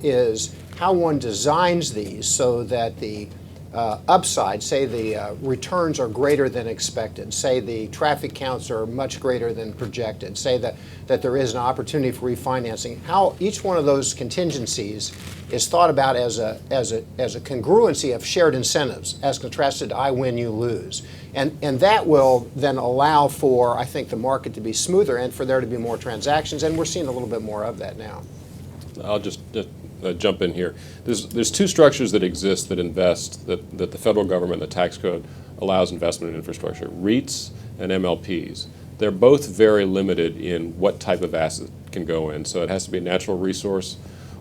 is how one designs these so that the upside, say the returns are greater than expected, say the traffic counts are much greater than projected, say that there is an opportunity for refinancing, how each one of those contingencies is thought about as a congruency of shared incentives as contrasted to I win, you lose. And that will then allow for, I think, the market to be smoother and for there to be more transactions, and we're seeing a little bit more of that now. I'll just jump in here. There's two structures that exist that invest, that the federal government, the tax code, allows investment in infrastructure, REITs and MLPs. They're both very limited in what type of asset can go in. So it has to be a natural resource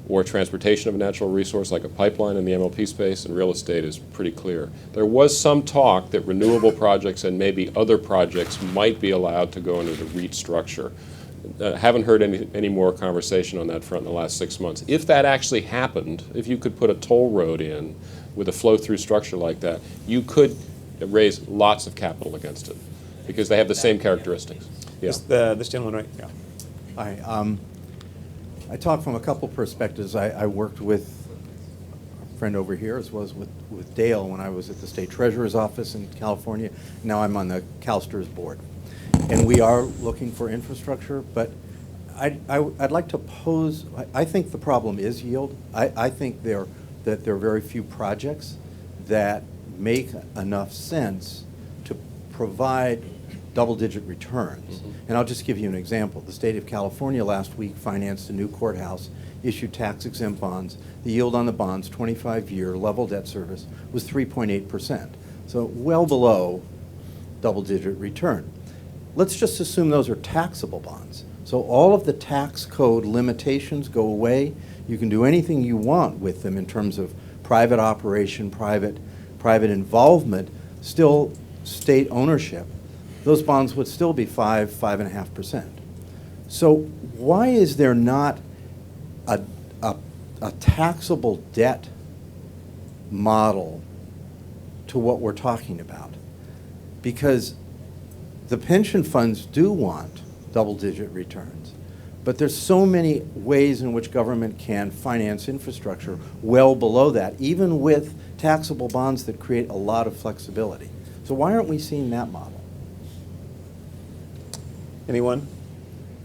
or transportation of a natural resource like a pipeline in the MLP space, and real estate is pretty clear. There was some talk that renewable projects and maybe other projects might be allowed to go into the REIT structure. Haven't heard any more conversation on that front in the last 6 months. If that actually happened, if you could put a toll road in with a flow-through structure like that, you could raise lots of capital against it because they have the same characteristics. Yeah. This gentleman right here. Hi. I talk from a couple perspectives. I worked with a friend over here as well as with Dale when I was at the State Treasurer's Office in California. Now I'm on the CalSTRS board. And we are looking for infrastructure, but I'd like to pose, I think the problem is yield. I think that there are very few projects that make enough sense to provide double-digit returns. Mm-hmm. And I'll just give you an example. The state of California last week financed a new courthouse, issued tax-exempt bonds. The yield on the bonds, 25-year level debt service, was 3.8%. So well below double-digit return. Let's just assume those are taxable bonds. So all of the tax code limitations go away. You can do anything you want with them in terms of private operation, private involvement, still state ownership. Those bonds would still be 5.5%. So why is there not a taxable debt model to what we're talking about? Because the pension funds do want double-digit returns, but there's so many ways in which government can finance infrastructure well below that, even with taxable bonds that create a lot of flexibility. So why aren't we seeing that model? Anyone?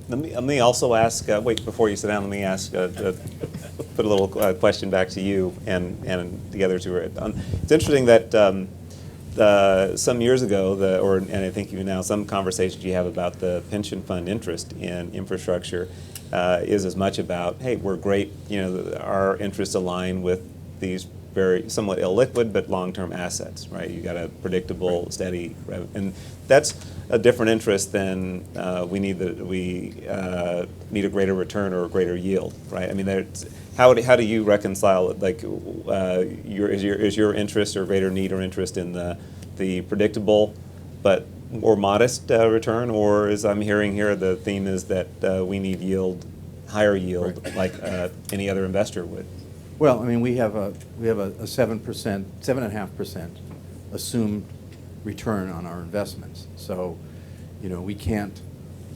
Let me also ask, wait, before you sit down, let me ask, put a little question back to you and the others who are. It's interesting that some years ago, and I think even now, some conversations you have about the pension fund interest in infrastructure is as much about, hey, we're great, our interests align with these very somewhat illiquid but long-term assets, right? You got a predictable, steady revenue, and that's a different interest than we need a greater return or a greater yield, right? I mean, how do you reconcile it? Like, is your interest or greater need or interest in the predictable but more modest return, or as I'm hearing here, the theme is that we need higher yield, right, like any other investor would? Well, I mean, we have a 7.5% assumed return on our investments. So, we can't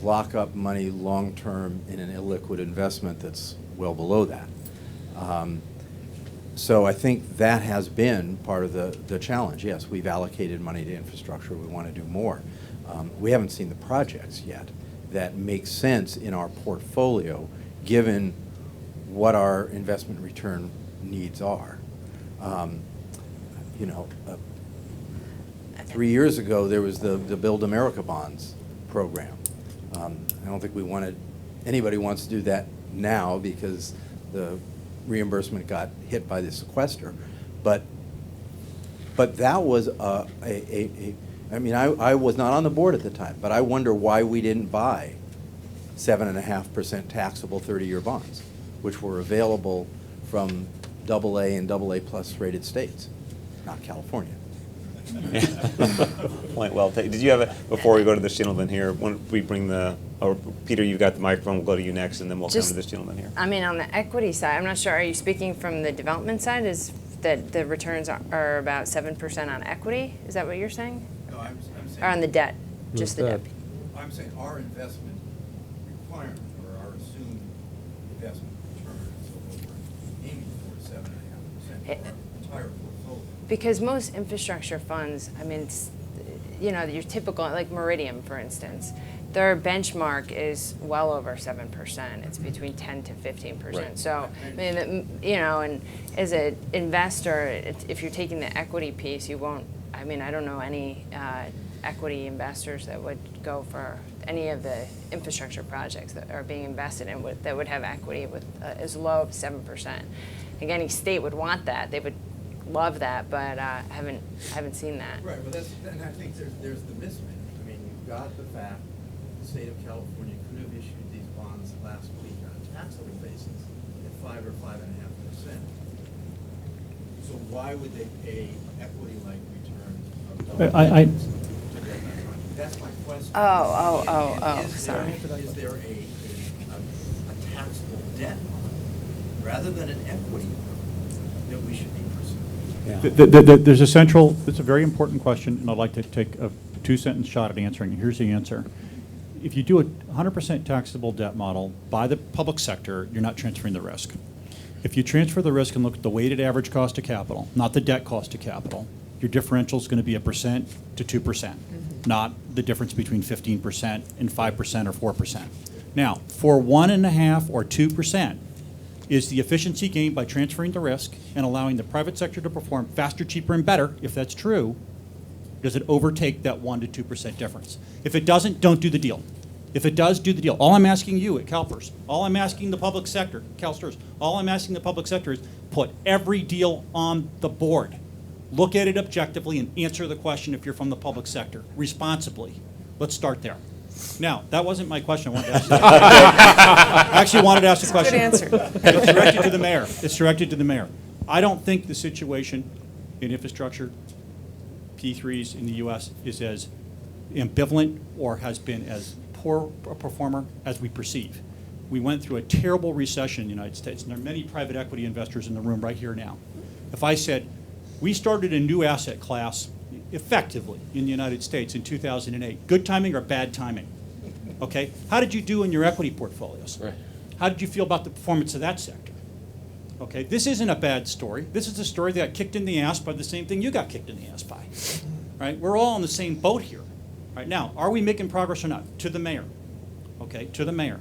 lock up money long-term in an illiquid investment that's well below that. So I think that has been part of the challenge. Yes, we've allocated money to infrastructure. We want to do more. We haven't seen the projects yet that make sense in our portfolio, given what our investment return needs are. 3 years ago, there was the Build America Bonds program. I don't think anybody wants to do that now because the reimbursement got hit by the sequester. But that was I was not on the board at the time, but I wonder why we didn't buy 7.5% taxable 30-year bonds, which were available from AA and AA plus rated states, not California. Point well taken. Did you have before we go to this gentleman here, when we bring Peter, you've got the microphone, we'll go to you next, and then we'll come to this gentleman here. I mean, on the equity side, I'm not sure, are you speaking from the development side? Is that the returns are about 7% on equity? Is that what you're saying? No, I'm saying. Or on the debt, just the debt? I'm saying our investment requirement or our assumed investment return is over aiming for 7.5% for our entire portfolio. Because most infrastructure funds, I mean, your typical, like Meridian, for instance, their benchmark is well over 7%. It's between 10 to 15%. Right. So, I mean, and as an investor, if you're taking the equity piece, you won't, I mean, I don't know any equity investors that would go for any of the infrastructure projects that are being invested in that would have equity with as low as 7%. I think any state would want that. They would love that, but haven't seen that. Right, well, and I think there's the mismatch. I mean, you've got the fact the state of California could have issued these bonds last week on a taxable basis at 5 or 5.5%. So why would they pay equity-like returns of double digits to get that money? That's my question. Oh, sorry. Is there a taxable debt model rather than an equity model that we should be pursuing? There's it's a very important question, and I'd like to take a 2-sentence shot at answering it. Here's the answer. If you do a 100% taxable debt model by the public sector, you're not transferring the risk. If you transfer the risk and look at the weighted average cost of capital, not the debt cost of capital, your differential is going to be 1% to 2%, not the difference between 15% and 5% or 4%. Now, for 1.5% or 2%, is the efficiency gained by transferring the risk and allowing the private sector to perform faster, cheaper, and better? If that's true, does it overtake that 1% to 2% difference? If it doesn't, don't do the deal. If it does, do the deal. All I'm asking you at CalPERS, all I'm asking the public sector, CalSTRS, all I'm asking the public sector is put every deal on the board. Look at it objectively and answer the question if you're from the public sector, responsibly. Let's start there. Now, that wasn't my question. I wanted to ask you. I actually wanted to ask a Good question. answer. It's directed to the mayor. It's directed to the mayor. I don't think the situation in infrastructure, P3s in the U.S., is as ambivalent or has been as poor a performer as we perceive. We went through a terrible recession in the United States, and there are many private equity investors in the room right here now. If I said, we started a new asset class effectively in the United States in 2008, good timing or bad timing? Okay, how did you do in your equity portfolios? Right. How did you feel about the performance of that sector? Okay, this isn't a bad story. This is a story that got kicked in the ass by the same thing you got kicked in the ass by. Right? We're all on the same boat here. Right now, are we making progress or not? To the mayor. Okay, to the mayor.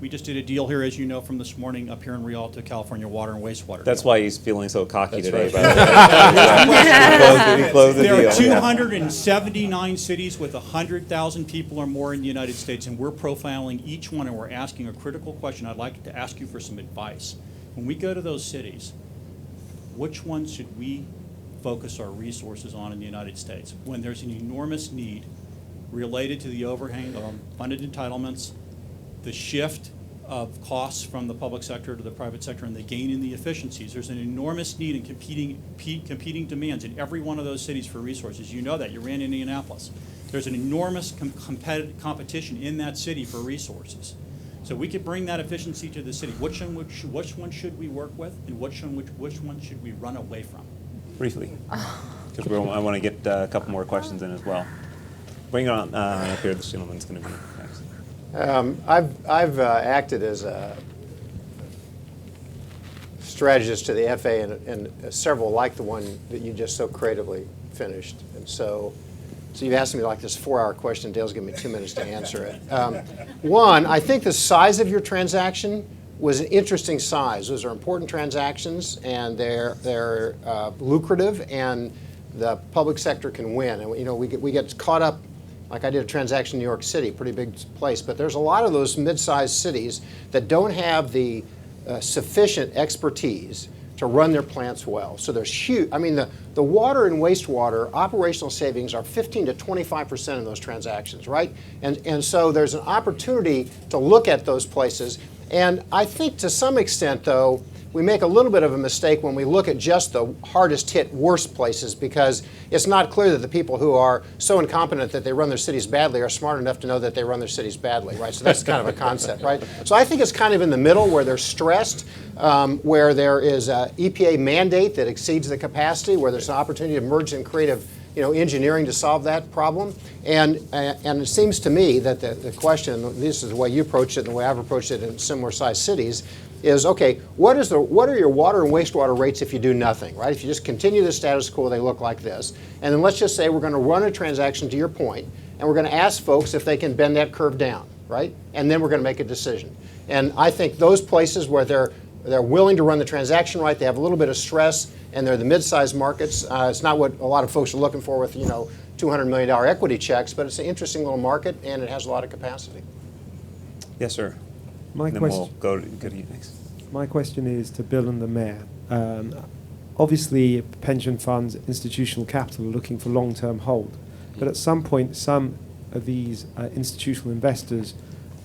We just did a deal here, as you know, from this morning up here in Rialto, California Water and Wastewater. That's deal. why he's feeling so cocky That's today. right. By the way. He closed the There deal. are 279 cities with 100,000 people or more in the United States, and we're profiling each one, and we're asking a critical question. I'd like to ask you for some advice. When we go to those cities, which ones should we focus our resources on in the United States when there's an enormous need related to the overhang of funded entitlements, the shift of costs from the public sector to the private sector, and the gain in the efficiencies? There's an enormous need and competing demands in every one of those cities for resources. You know that. You ran Indianapolis. There's an enormous competition in that city for resources. So we could bring that efficiency to the city. Which one should we work with, and which one should we run away from? Briefly, because I want to get a couple more questions in as well. Bring it on up here. This gentleman's going to be next. I've acted as a strategist to the FA and several like the one that you just so creatively finished. And so you've asked me like this 4-hour question. Dale's given me 2 minutes to answer it. One, I think the size of your transaction was an interesting size. Those are important transactions, and they're lucrative, and the public sector can win. And you know, we get caught up. Like I did a transaction in New York City, pretty big place, but there's a lot of those mid-sized cities that don't have the sufficient expertise to run their plants well. So there's huge, I mean, the water and wastewater operational savings are 15 to 25% in those transactions, right? And so there's an opportunity to look at those places. And I think to some extent, though, we make a little bit of a mistake when we look at just the hardest hit, worst places, because it's not clear that the people who are so incompetent that they run their cities badly are smart enough to know that they run their cities badly, right? So that's kind of a concept, right? So I think it's kind of in the middle where they're stressed, where there is an EPA mandate that exceeds the capacity, where there's an opportunity to merge in creative engineering to solve that problem. And it seems to me that the question, this is the way you approached it and the way I've approached it in similar sized cities, is, okay, what are your water and wastewater rates if you do nothing, right? If you just continue the status quo, they look like this. And then let's just say we're going to run a transaction, to your point, and we're going to ask folks if they can bend that curve down, right? And then we're going to make a decision. And I think those places where they're willing to run the transaction right, they have a little bit of stress, and they're the mid-sized markets. It's not what a lot of folks are looking for with, $200 million equity checks, but it's an interesting little market, and it has a lot of capacity. Yes, sir. My And then we'll go to you next. My question is to Bill and the Mayor. Obviously, pension funds, institutional capital are looking for long-term hold. But at some point, some of these institutional investors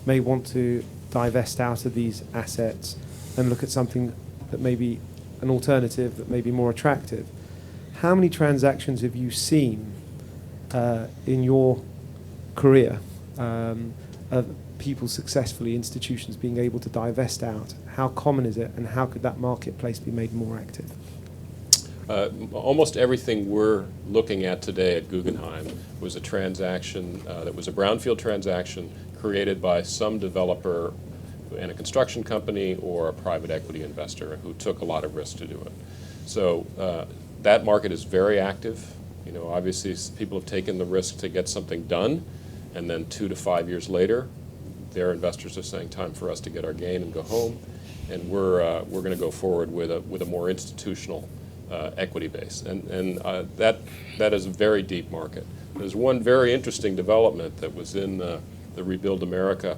may want to divest out of these assets and look at something that may be an alternative that may be more attractive. How many transactions have you seen in your career of people successfully, institutions being able to divest out? How common is it, and how could that marketplace be made more active? Almost everything we're looking at today at Guggenheim was a transaction that was a brownfield transaction created by some developer in a construction company or a private equity investor who took a lot of risk to do it. So that market is very active. Obviously people have taken the risk to get something done, and then 2 to 5 years later, their investors are saying, time for us to get our gain and go home. And we're going to go forward with a more institutional equity base. And that is a very deep market. There's one very interesting development that was in the Rebuild America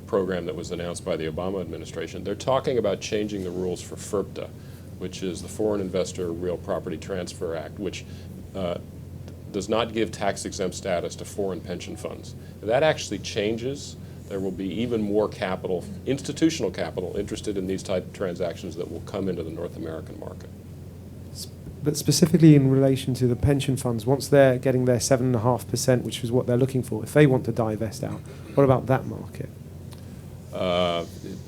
program that was announced by the Obama administration. They're talking about changing the rules for FIRPTA, which is the Foreign Investor Real Property Transfer Act, which does not give tax-exempt status to foreign pension funds. If that actually changes, there will be even more capital, institutional capital, interested in these type of transactions that will come into the North American market. But specifically in relation to the pension funds, once they're getting their 7.5%, which is what they're looking for, if they want to divest out, what about that market?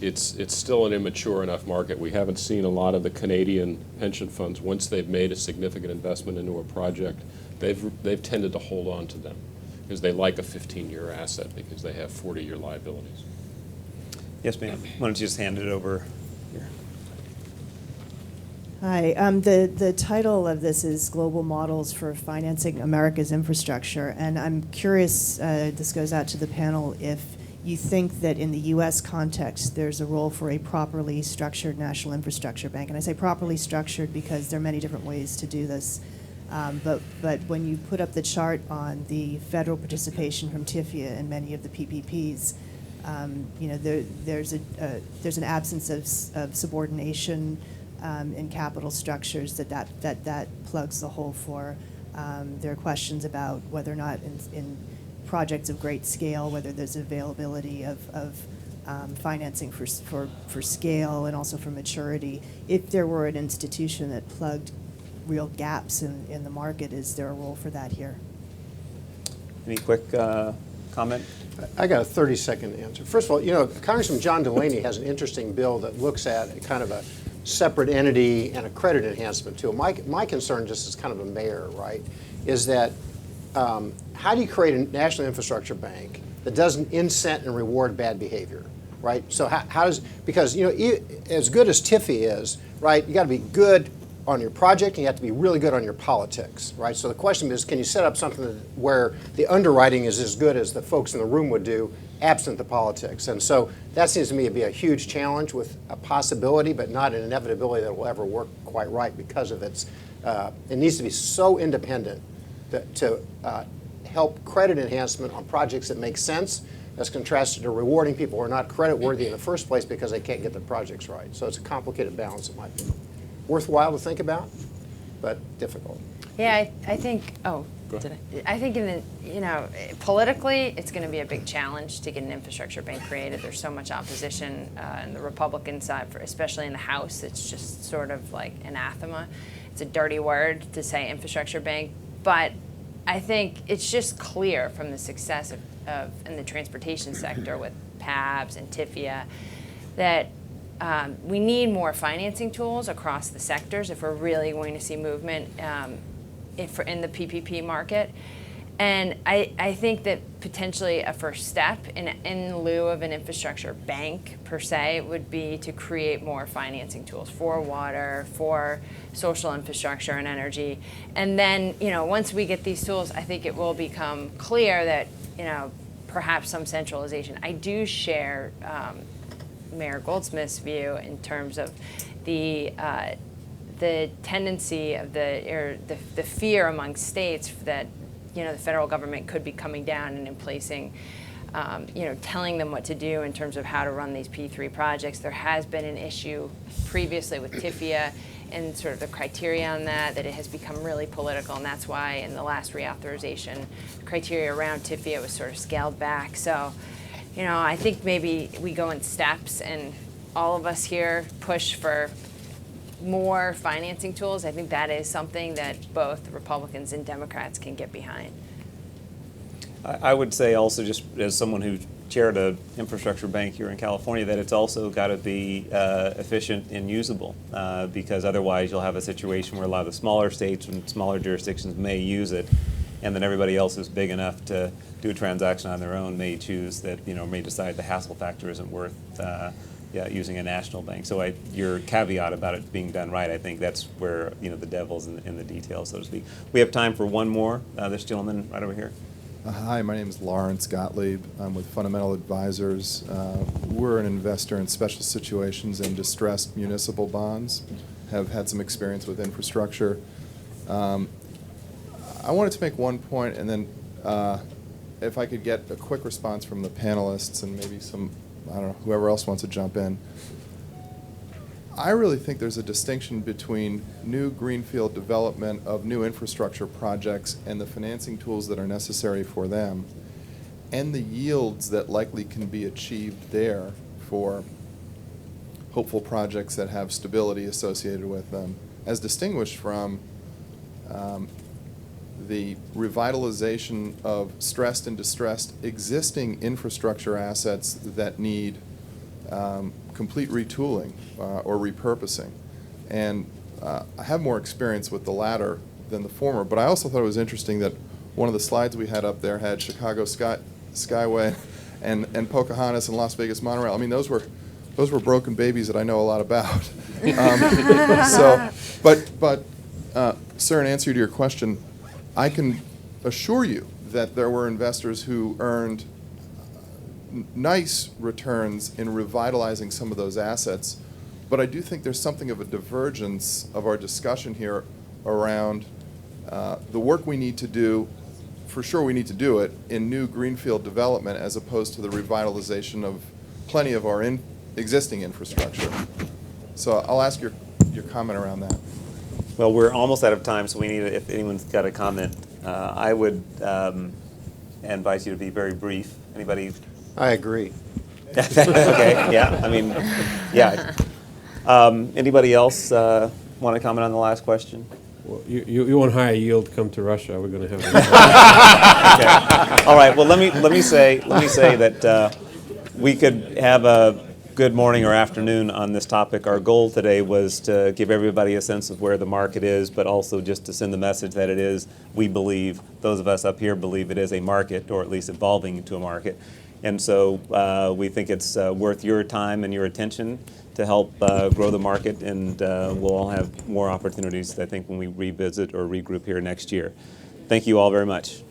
It's still an immature enough market. We haven't seen a lot of the Canadian pension funds, once they've made a significant investment into a project, they've tended to hold on to them because they like a 15-year asset because they have 40-year liabilities. Yes, ma'am. Why don't you just hand it over here? Hi, the title of this is Global Models for Financing America's Infrastructure, and I'm curious, this goes out to the panel, if you think that in the U.S. context there's a role for a properly structured national infrastructure bank. And I say properly structured because there are many different ways to do this. But when you put up the chart on the federal participation from TIFIA and many of the PPPs, there's an absence of subordination in capital structures that plugs the hole for. There are questions about whether or not in projects of great scale, whether there's availability of financing for scale and also for maturity. If there were an institution that plugged real gaps in the market, is there a role for that here? Any quick comment? I got a 30-second answer. First of all, Congressman John Delaney has an interesting bill that looks at a kind of a separate entity and a credit enhancement tool. My concern, just as kind of a mayor, right, is that how do you create a national infrastructure bank that doesn't incent and reward bad behavior, right? So how does, because as good as TIFI is, right, you got to be good on your project and you have to be really good on your politics, right? So the question is, can you set up something where the underwriting is as good as the folks in the room would do, absent the politics? And so that seems to me to be a huge challenge with a possibility, but not an inevitability that will ever work quite right because of its, it needs to be so independent to help credit enhancement on projects that make sense, as contrasted to rewarding people who are not credit worthy in the first place because they can't get their projects right. So it's a complicated balance, in my opinion. Worthwhile to think about, but difficult. Yeah, I think, I think politically, it's going to be a big challenge to get an infrastructure bank created. There's so much opposition in the Republican side, especially in the House. It's just sort of like anathema. It's a dirty word to say infrastructure bank, but I think it's just clear from the success in the transportation sector with PABs and TIFIA that we need more financing tools across the sectors if we're really going to see movement in the PPP market. And I think that potentially a first step in lieu of an infrastructure bank per se would be to create more financing tools for water, for social infrastructure and energy. And then, once we get these tools, I think it will become clear that, perhaps some centralization. I do share Mayor Goldsmith's view in terms of the tendency of the fear among states that the federal government could be coming down and in placing, telling them what to do in terms of how to run these P3 projects. There has been an issue previously with TIFIA and sort of the criteria on that it has become really political, and that's why in the last reauthorization, the criteria around TIFIA was sort of scaled back. So, I think maybe we go in steps and all of us here push for more financing tools. I think that is something that both Republicans and Democrats can get behind. I would say also, just as someone who chaired an infrastructure bank here in California, that it's also got to be efficient and usable, because otherwise you'll have a situation where a lot of the smaller states and smaller jurisdictions may use it, and then everybody else who's big enough to do a transaction on their own may choose that, may decide the hassle factor isn't worth using a national bank. So your caveat about it being done right, I think that's where the devil's in the details, so to speak. We have time for one more. This gentleman right over here. Hi, my name is Lawrence Gottlieb. I'm with Fundamental Advisors. We're an investor in special situations and distressed municipal bonds. Have had some experience with infrastructure. I wanted to make one point, and then if I could get a quick response from the panelists and maybe some, whoever else wants to jump in. I really think there's a distinction between new greenfield development of new infrastructure projects and the financing tools that are necessary for them, and the yields that likely can be achieved there for hopeful projects that have stability associated with them, as distinguished from the revitalization of stressed and distressed existing infrastructure assets that need complete retooling or repurposing. And I have more experience with the latter than the former, but I also thought it was interesting that one of the slides we had up there had Chicago Skyway and Pocahontas and Las Vegas Monorail. I mean, those were broken babies that I know a lot about. Sir, in answer to your question, I can assure you that there were investors who earned nice returns in revitalizing some of those assets, but I do think there's something of a divergence of our discussion here around the work we need to do. For sure we need to do it in new greenfield development as opposed to the revitalization of plenty of our existing infrastructure. So I'll ask your comment around that. Well, we're almost out of time, so we need, if anyone's got a comment, I would advise you to be very brief. Anybody? I agree. Okay, yeah, I mean, yeah. Anybody else want to comment on the last question? Well, you want higher yield, come to Russia. We're going to have Okay. All right, well, let me say that we could have a good morning or afternoon on this topic. Our goal today was to give everybody a sense of where the market is, but also just to send the message that it is, we believe, those of us up here believe it is a market, or at least evolving into a market. And so we think it's worth your time and your attention to help grow the market, and we'll all have more opportunities, I think, when we revisit or regroup here next year. Thank you all very much.